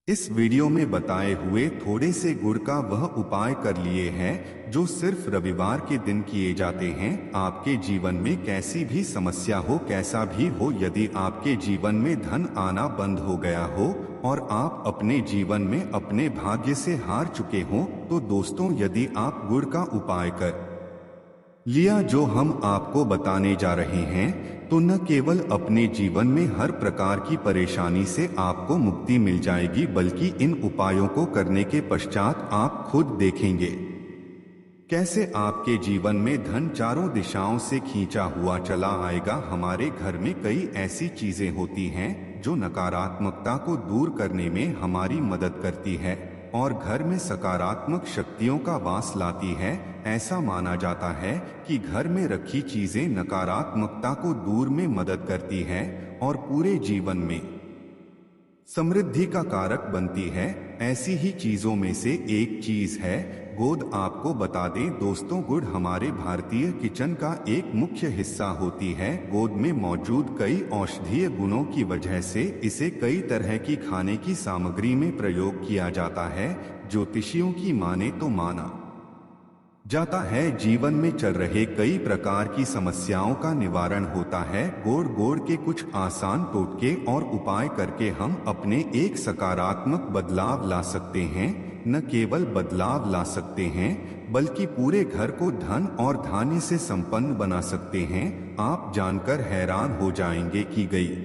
इस वीडियो में बताए हुए थोड़े से गुड़ का वह उपाय कर लिए हैं जो सिर्फ रविवार के दिन किए जाते हैं। आपके जीवन में कैसी भी समस्या हो, कैसा भी हो, यदि आपके जीवन में धन आना बंद हो गया हो और आप अपने जीवन में अपने भाग्य से हार चुके हो, तो दोस्तों यदि आप गुड़ का उपाय कर लिया जो हम आपको बताने जा रहे हैं, तो न केवल अपने जीवन में हर प्रकार की परेशानी से आपको मुक्ति मिल जाएगी, बल्कि इन उपायों को करने के पश्चात आप खुद देखेंगे कैसे आपके जीवन में धन चारों दिशाओं से खींचा हुआ चला आएगा। हमारे घर में कई ऐसी चीजें होती हैं जो नकारात्मकता को दूर करने में हमारी मदद करती है और घर में सकारात्मक शक्तियों का वास लाती है। ऐसा माना जाता है कि घर में रखी चीजें नकारात्मकता को दूर में मदद करती है और पूरे जीवन में समृद्धि का कारक बनती है। ऐसी ही चीजों में से एक चीज है गोंद। आपको बता दें दोस्तों, गुड़ हमारे भारतीय किचन का एक मुख्य हिस्सा होती है। गोंद में मौजूद कई औषधीय गुणों की वजह से इसे कई तरह की खाने की सामग्री में प्रयोग किया जाता है। ज्योतिषियों की माने तो माना जाता है जीवन में चल रहे कई प्रकार की समस्याओं का निवारण होता है। गोड़ के कुछ आसान टोटके और उपाय करके हम अपने एक सकारात्मक बदलाव ला सकते हैं। न केवल बदलाव ला सकते हैं बल्कि पूरे घर को धन और धान्य से संपन्न बना सकते हैं। आप जानकर हैरान हो जाएंगे कि गई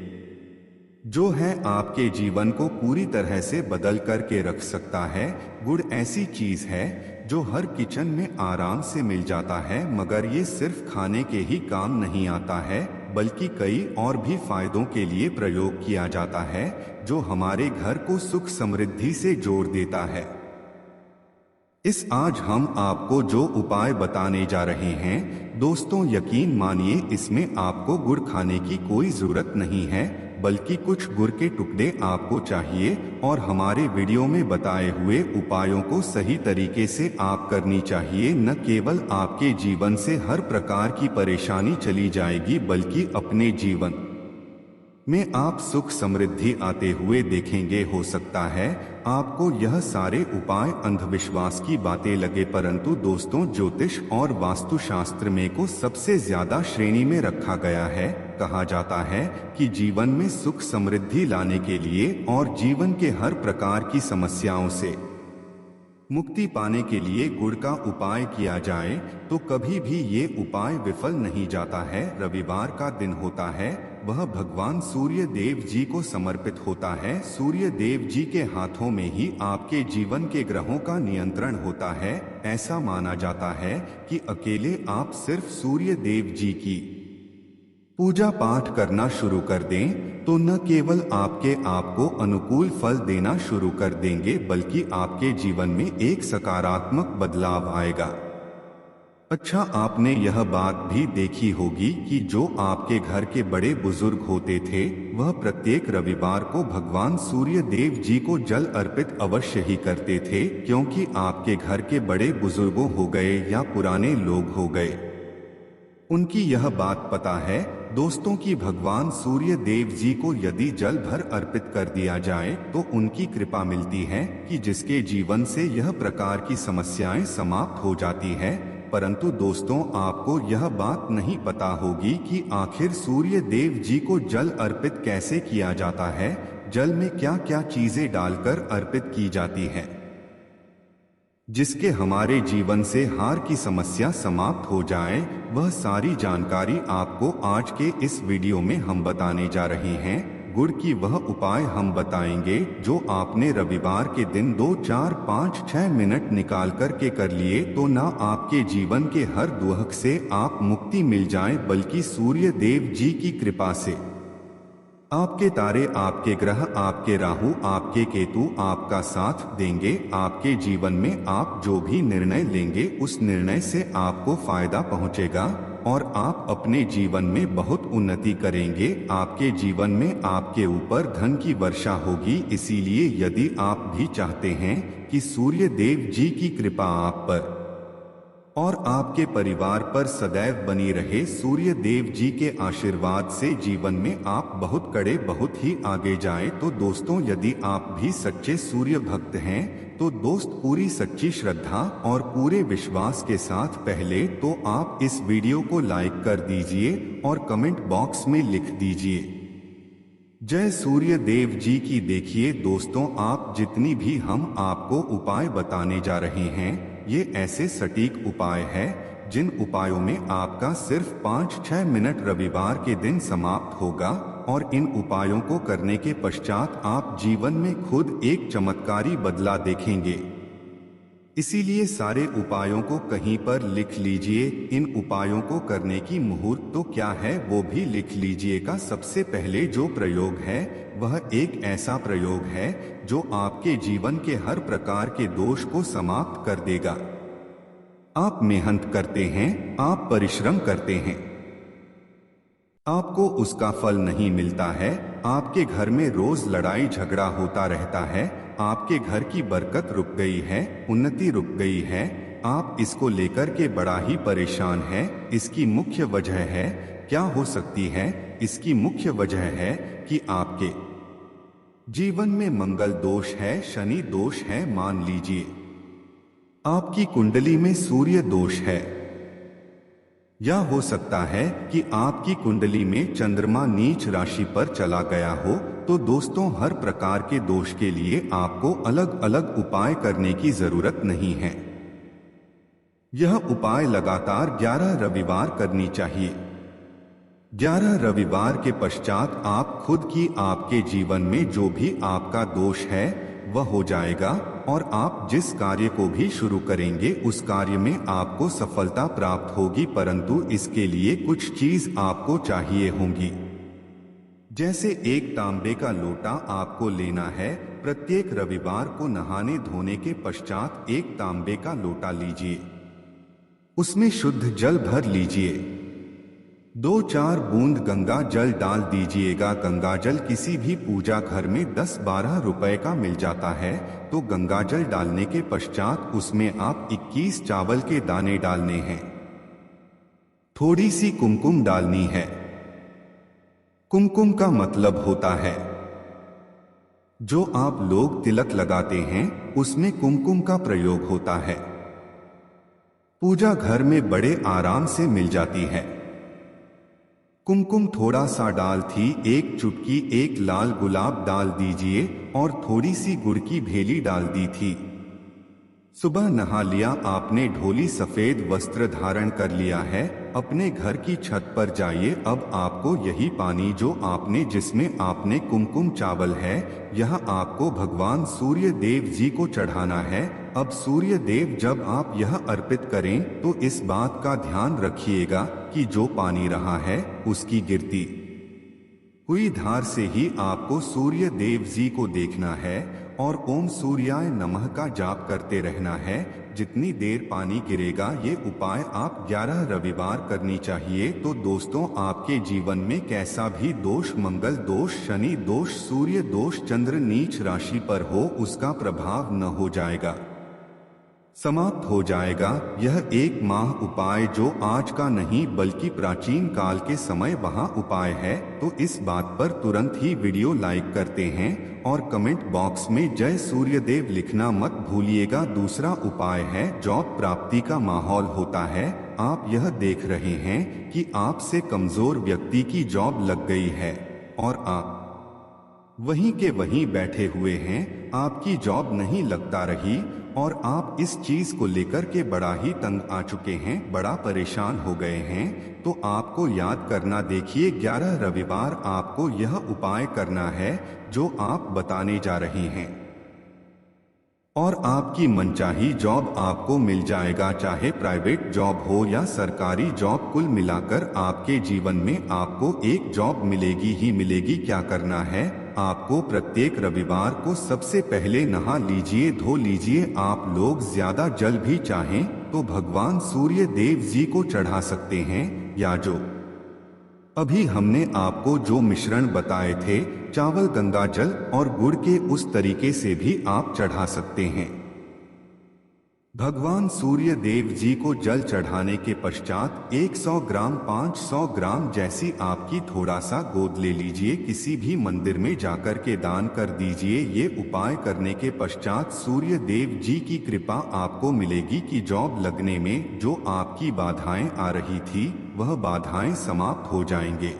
जो है आपके जीवन को पूरी तरह से बदल करके रख सकता है। गुड़ ऐसी चीज है जो हर किचन में आराम से मिल जाता है, मगर ये सिर्फ खाने के ही काम नहीं आता है बल्कि कई और भी फायदों के लिए प्रयोग किया जाता है जो हमारे घर को सुख समृद्धि से जोड़ देता है। आज हम आपको जो उपाय बताने जा रहे हैं दोस्तों, यकीन मानिए इसमें आपको गुड़ खाने की कोई जरूरत नहीं है, बल्कि कुछ गुड़ के टुकड़े आपको चाहिए और हमारे वीडियो में बताए हुए उपायों को सही तरीके से आप करनी चाहिए। न केवल आपके जीवन से हर प्रकार की परेशानी चली जाएगी बल्कि अपने जीवन में आप सुख समृद्धि आते हुए देखेंगे। हो सकता है आपको यह सारे उपाय अंधविश्वास की बातें लगे, परंतु दोस्तों ज्योतिष और वास्तुशास्त्र में को सबसे ज्यादा श्रेणी में रखा गया है। कहा जाता है कि जीवन में सुख समृद्धि लाने के लिए और जीवन के हर प्रकार की समस्याओं से मुक्ति पाने के लिए गुड़ का उपाय किया जाए तो कभी भी ये उपाय विफल नहीं जाता है। रविवार का दिन होता है, वह भगवान सूर्य देव जी को समर्पित होता है। सूर्य देव जी के हाथों में ही आपके जीवन के ग्रहों का नियंत्रण होता है। ऐसा माना जाता है कि अकेले आप सिर्फ सूर्य देव जी की पूजा पाठ करना शुरू कर दें तो न केवल आपके आप को अनुकूल फल देना शुरू कर देंगे बल्कि आपके जीवन में एक सकारात्मक बदलाव आएगा। अच्छा, आपने यह बात भी देखी होगी कि जो आपके घर के बड़े बुजुर्ग होते थे वह प्रत्येक रविवार को भगवान सूर्य देव जी को जल अर्पित अवश्य ही करते थे, क्योंकि आपके घर के बड़े बुजुर्गों हो गए या पुराने लोग हो गए, उनकी यह बात पता है दोस्तों कि भगवान सूर्य देव जी को यदि जल भर अर्पित कर दिया जाए तो उनकी कृपा मिलती है कि जिसके जीवन से यह प्रकार की समस्याएं समाप्त हो जाती है। परंतु दोस्तों आपको यह बात नहीं पता होगी कि आखिर सूर्य देव जी को जल अर्पित कैसे किया जाता है। जल में क्या क्या चीजें डालकर अर्पित की जाती है जिसके हमारे जीवन से हार की समस्या समाप्त हो जाए, वह सारी जानकारी आपको आज के इस वीडियो में हम बताने जा रहे हैं। गुड़ की वह उपाय हम बताएंगे जो आपने रविवार के दिन 2, 4, 5, 6 मिनट निकाल कर के कर लिए तो ना आपके जीवन के हर दुख से आप मुक्ति मिल जाए बल्कि सूर्य देव जी की कृपा से आपके तारे, आपके ग्रह, आपके राहु, आपके केतु आपका साथ देंगे। आपके जीवन में आप जो भी निर्णय लेंगे उस निर्णय से आपको फायदा पहुंचेगा और आप अपने जीवन में बहुत उन्नति करेंगे। आपके जीवन में आपके ऊपर धन की वर्षा होगी। इसीलिए यदि आप भी चाहते हैं कि सूर्य देव जी की कृपा आप पर और आपके परिवार पर सदैव बनी रहे, सूर्य देव जी के आशीर्वाद से जीवन में आप बहुत कड़े बहुत ही आगे जाएं तो दोस्तों यदि आप भी सच्चे सूर्य भक्त हैं तो दोस्त पूरी सच्ची श्रद्धा और पूरे विश्वास के साथ पहले तो आप इस वीडियो को लाइक कर दीजिए और कमेंट बॉक्स में लिख दीजिए जय सूर्य देव जी की। देखिए दोस्तों, आप जितनी भी हम आपको उपाय बताने जा रहे हैं ये ऐसे सटीक उपाय हैं जिन उपायों में आपका सिर्फ 5-6 मिनट रविवार के दिन समाप्त होगा और इन उपायों को करने के पश्चात आप जीवन में खुद एक चमत्कारी बदलाव देखेंगे। इसीलिए सारे उपायों को कहीं पर लिख लीजिए। इन उपायों को करने की मुहूर्त तो क्या है वो भी लिख लीजिएगा। सबसे पहले जो प्रयोग है वह एक ऐसा प्रयोग है जो आपके जीवन के हर प्रकार के दोष को समाप्त कर देगा। आप मेहनत करते हैं, आप परिश्रम करते हैं, आपको उसका फल नहीं मिलता है, आपके घर में रोज लड़ाई झगड़ा होता रहता है, आपके घर की बरकत रुक गई है, उन्नति रुक गई है, आप इसको लेकर के बड़ा ही परेशान हैं। इसकी मुख्य वजह है, क्या हो सकती है? इसकी मुख्य वजह है कि आपके जीवन में मंगल दोष है, शनि दोष है। मान लीजिए आपकी कुंडली में सूर्य दोष है, या हो सकता है कि आपकी कुंडली में चंद्रमा नीच राशि पर चला गया हो। तो दोस्तों, हर प्रकार के दोष के लिए आपको अलग अलग उपाय करने की जरूरत नहीं है। यह उपाय लगातार 11 रविवार करनी चाहिए। 11 रविवार के पश्चात आप खुद की आपके जीवन में जो भी आपका दोष है वह हो जाएगा और आप जिस कार्य को भी शुरू करेंगे उस कार्य में आपको सफलता प्राप्त होगी। परंतु इसके लिए कुछ चीज आपको चाहिए होंगी, जैसे एक तांबे का लोटा आपको लेना है। प्रत्येक रविवार को नहाने धोने के पश्चात एक तांबे का लोटा लीजिए, उसमें शुद्ध जल भर लीजिए, 2-4 बूंद गंगा जल डाल दीजिएगा। गंगा जल किसी भी पूजा घर में 10-12 रुपए का मिल जाता है। तो गंगा जल डालने के पश्चात उसमें आप 21 चावल के दाने डालने हैं, थोड़ी सी कुमकुम डालनी है। कुमकुम का मतलब होता है जो आप लोग तिलक लगाते हैं, उसमें कुमकुम का प्रयोग होता है। पूजा घर में बड़े आराम से मिल जाती है। कुमकुम थोड़ा सा डाल थी, एक चुटकी एक लाल गुलाब डाल दीजिए और थोड़ी सी गुड़ की भेली डाल दी थी। सुबह नहा लिया आपने, ढोली सफेद वस्त्र धारण कर लिया है, अपने घर की छत पर जाइए। अब आपको यही पानी जो आपने जिसमें आपने कुमकुम चावल है, यह आपको भगवान सूर्य देव जी को चढ़ाना है। अब सूर्य देव जब आप यह अर्पित करें तो इस बात का ध्यान रखिएगा कि जो पानी रहा है उसकी गिरती हुई धार से ही आपको सूर्य देव जी को देखना है और ओम सूर्याय नमः का जाप करते रहना है। जितनी देर पानी गिरेगा ये उपाय आप 11 रविवार करनी चाहिए। तो दोस्तों, आपके जीवन में कैसा भी दोष, मंगल दोष, शनि दोष, सूर्य दोष, चंद्र नीच राशि पर हो, उसका प्रभाव न हो जाएगा, समाप्त हो जाएगा। यह एक माह उपाय जो आज का नहीं बल्कि प्राचीन काल के समय वहाँ उपाय है। तो इस बात पर तुरंत ही वीडियो लाइक करते हैं और कमेंट बॉक्स में जय सूर्यदेव लिखना मत भूलिएगा। दूसरा उपाय है, जॉब प्राप्ति का माहौल होता है। आप यह देख रहे हैं कि आपसे कमजोर व्यक्ति की जॉब लग गई है और आप वहीं के वहीं बैठे हुए हैं, आपकी जॉब नहीं लगता रही और आप इस चीज को लेकर के बड़ा ही तंग आ चुके हैं, बड़ा परेशान हो गए हैं। तो आपको याद करना, देखिए 11 रविवार आपको यह उपाय करना है जो आप बताने जा रहे हैं और आपकी मनचाही जॉब आपको मिल जाएगा, चाहे प्राइवेट जॉब हो या सरकारी जॉब। कुल मिलाकर आपके जीवन में आपको एक जॉब मिलेगी ही मिलेगी। क्या करना है, आपको प्रत्येक रविवार को सबसे पहले नहा लीजिए, धो लीजिए। आप लोग ज्यादा जल भी चाहें तो भगवान सूर्य देव जी को चढ़ा सकते हैं, या जो अभी हमने आपको जो मिश्रण बताए थे, चावल, गंगा जल और गुड़ के, उस तरीके से भी आप चढ़ा सकते हैं। भगवान सूर्य देव जी को जल चढ़ाने के पश्चात 100 ग्राम 500 ग्राम जैसी आपकी थोड़ा सा गोद ले लीजिए, किसी भी मंदिर में जाकर के दान कर दीजिए। ये उपाय करने के पश्चात सूर्य देव जी की कृपा आपको मिलेगी कि जॉब लगने में जो आपकी बाधाएं आ रही थी वह बाधाएं समाप्त हो जाएंगे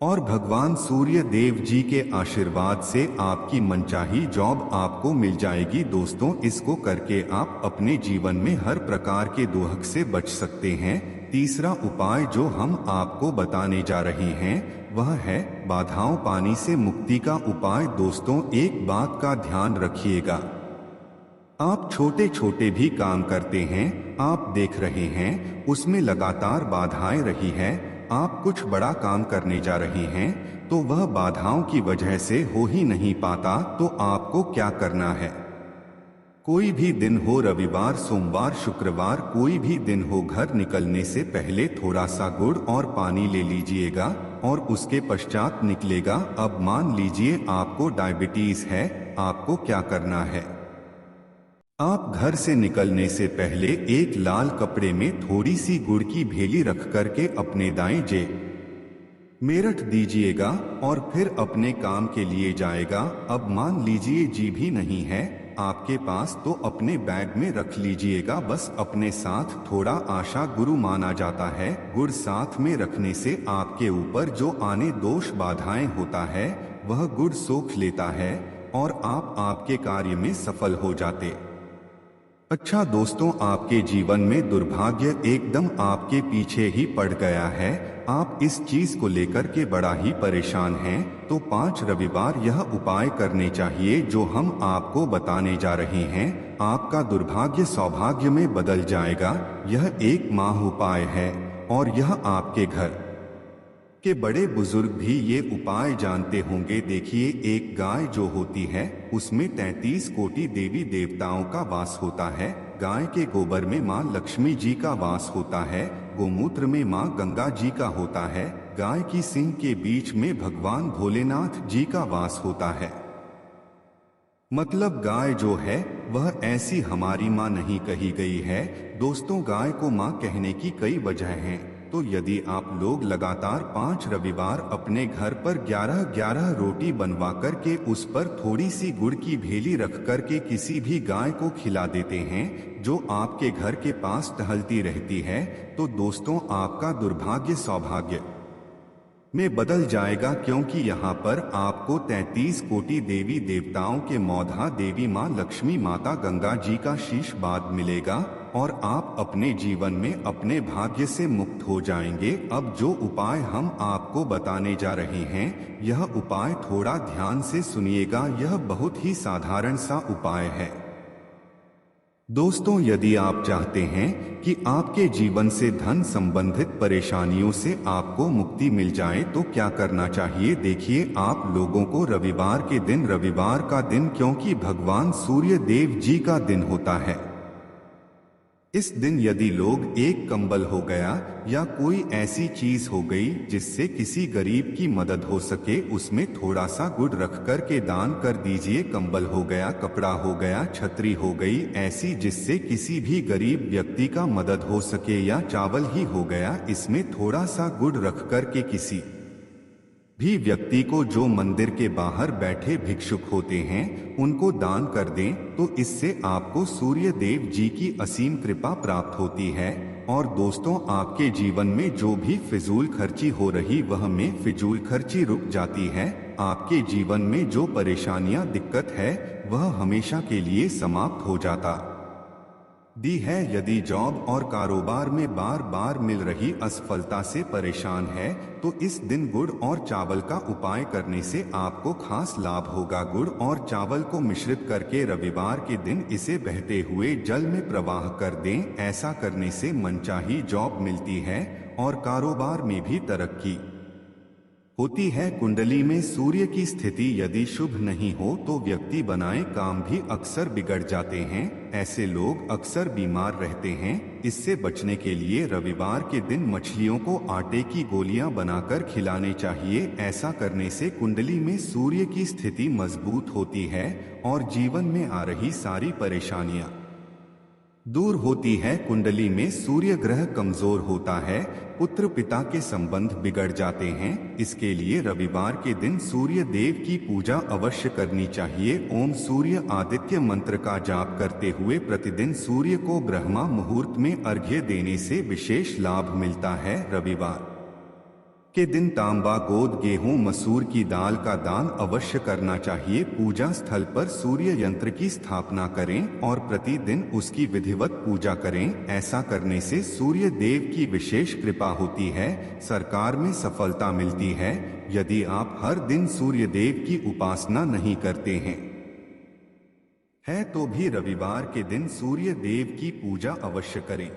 और भगवान सूर्य देव जी के आशीर्वाद से आपकी मनचाही जॉब आपको मिल जाएगी। दोस्तों, इसको करके आप अपने जीवन में हर प्रकार के दुख से बच सकते हैं। तीसरा उपाय जो हम आपको बताने जा रहे हैं वह है बाधाओं पानी से मुक्ति का उपाय। दोस्तों, एक बात का ध्यान रखिएगा, आप छोटे छोटे भी काम करते हैं, आप देख रहे हैं उसमें लगातार बाधाएं रही है, आप कुछ बड़ा काम करने जा रहे हैं तो वह बाधाओं की वजह से हो ही नहीं पाता, तो आपको क्या करना है? कोई भी दिन हो, रविवार सोमवार शुक्रवार कोई भी दिन हो, घर निकलने से पहले थोड़ा सा गुड़ और पानी ले लीजिएगा और उसके पश्चात निकलेगा। अब मान लीजिए आपको डायबिटीज है, आपको क्या करना है? आप घर से निकलने से पहले एक लाल कपड़े में थोड़ी सी गुड़ की भेली रख करके अपने दाएं जेब में रख दीजिएगा और फिर अपने काम के लिए जाएगा। अब मान लीजिए जी भी नहीं है आपके पास तो अपने बैग में रख लीजिएगा, बस अपने साथ थोड़ा आशा गुरु माना जाता है। गुड़ साथ में रखने से आपके ऊपर जो आने दोष बाधाएं होता है वह गुड़ सोख लेता है और आप आपके कार्य में सफल हो जाते। अच्छा दोस्तों, आपके जीवन में दुर्भाग्य एकदम आपके पीछे ही पड़ गया है, आप इस चीज को लेकर के बड़ा ही परेशान हैं, तो 5 रविवार यह उपाय करने चाहिए जो हम आपको बताने जा रहे हैं। आपका दुर्भाग्य सौभाग्य में बदल जाएगा। यह एक माह उपाय है और यह आपके घर के बड़े बुजुर्ग भी ये उपाय जानते होंगे। देखिए, एक गाय जो होती है उसमें 33 कोटि देवी देवताओं का वास होता है। गाय के गोबर में माँ लक्ष्मी जी का वास होता है, गोमूत्र में माँ गंगा जी का होता है, गाय की सींग के बीच में भगवान भोलेनाथ जी का वास होता है। मतलब गाय जो है वह ऐसी हमारी माँ नहीं कही गई है। दोस्तों, गाय को माँ कहने की कई वजह हैं। तो यदि आप लोग लगातार 5 रविवार अपने घर पर 11-11 रोटी बनवा करके उस पर थोड़ी सी गुड़ की भेली रख करके किसी भी गाय को खिला देते हैं जो आपके घर के पास टहलती रहती है, तो दोस्तों आपका दुर्भाग्य सौभाग्य में बदल जाएगा, क्योंकि यहाँ पर आपको 33 कोटि देवी देवताओं के मौधा देवी माँ लक्ष्मी माता गंगा जी का शीर्षवाद मिलेगा और आप अपने जीवन में अपने भाग्य से मुक्त हो जाएंगे। अब जो उपाय हम आपको बताने जा रहे हैं, यह उपाय थोड़ा ध्यान से सुनिएगा। यह बहुत ही साधारण सा उपाय है। दोस्तों, यदि आप चाहते हैं कि आपके जीवन से धन संबंधित परेशानियों से आपको मुक्ति मिल जाए तो क्या करना चाहिए? देखिए, आप लोगों को रविवार का दिन क्योंकि भगवान सूर्य देव जी का दिन होता है, इस दिन यदि लोग एक कंबल हो गया या कोई ऐसी चीज हो गई जिससे किसी गरीब की मदद हो सके, उसमें थोड़ा सा गुड़ रख कर के दान कर दीजिए। कंबल हो गया, कपड़ा हो गया, छतरी हो गई, ऐसी जिससे किसी भी गरीब व्यक्ति का मदद हो सके, या चावल ही हो गया, इसमें थोड़ा सा गुड़ रख कर के किसी भी व्यक्ति को जो मंदिर के बाहर बैठे भिक्षुक होते हैं उनको दान कर दें, तो इससे आपको सूर्य देव जी की असीम कृपा प्राप्त होती है। और दोस्तों, आपके जीवन में जो भी फिजूल खर्ची हो रही वह में फिजूल खर्ची रुक जाती है। आपके जीवन में जो परेशानियां दिक्कत है वह हमेशा के लिए समाप्त हो जाता दी है। यदि जॉब और कारोबार में बार बार मिल रही असफलता से परेशान है तो इस दिन गुड़ और चावल का उपाय करने से आपको खास लाभ होगा। गुड़ और चावल को मिश्रित करके रविवार के दिन इसे बहते हुए जल में प्रवाह कर दें। ऐसा करने से मनचाही जॉब मिलती है और कारोबार में भी तरक्की होती है। कुंडली में सूर्य की स्थिति यदि शुभ नहीं हो तो व्यक्ति बनाए काम भी अक्सर बिगड़ जाते हैं। ऐसे लोग अक्सर बीमार रहते हैं। इससे बचने के लिए रविवार के दिन मछलियों को आटे की गोलियां बनाकर खिलाने चाहिए। ऐसा करने से कुंडली में सूर्य की स्थिति मजबूत होती है और जीवन में आ रही सारी परेशानियां दूर होती है। कुंडली में सूर्य ग्रह कमजोर होता है, पुत्र पिता के संबंध बिगड़ जाते हैं। इसके लिए रविवार के दिन सूर्य देव की पूजा अवश्य करनी चाहिए। ओम सूर्य आदित्य मंत्र का जाप करते हुए प्रतिदिन सूर्य को ब्रह्मा मुहूर्त में अर्घ्य देने से विशेष लाभ मिलता है। रविवार के दिन तांबा, गोद, गेहूं, मसूर की दाल का दान अवश्य करना चाहिए। पूजा स्थल पर सूर्य यंत्र की स्थापना करें और प्रतिदिन उसकी विधिवत पूजा करें। ऐसा करने से सूर्य देव की विशेष कृपा होती है, सरकार में सफलता मिलती है। यदि आप हर दिन सूर्य देव की उपासना नहीं करते हैं तो भी रविवार के दिन सूर्य देव की पूजा अवश्य करें।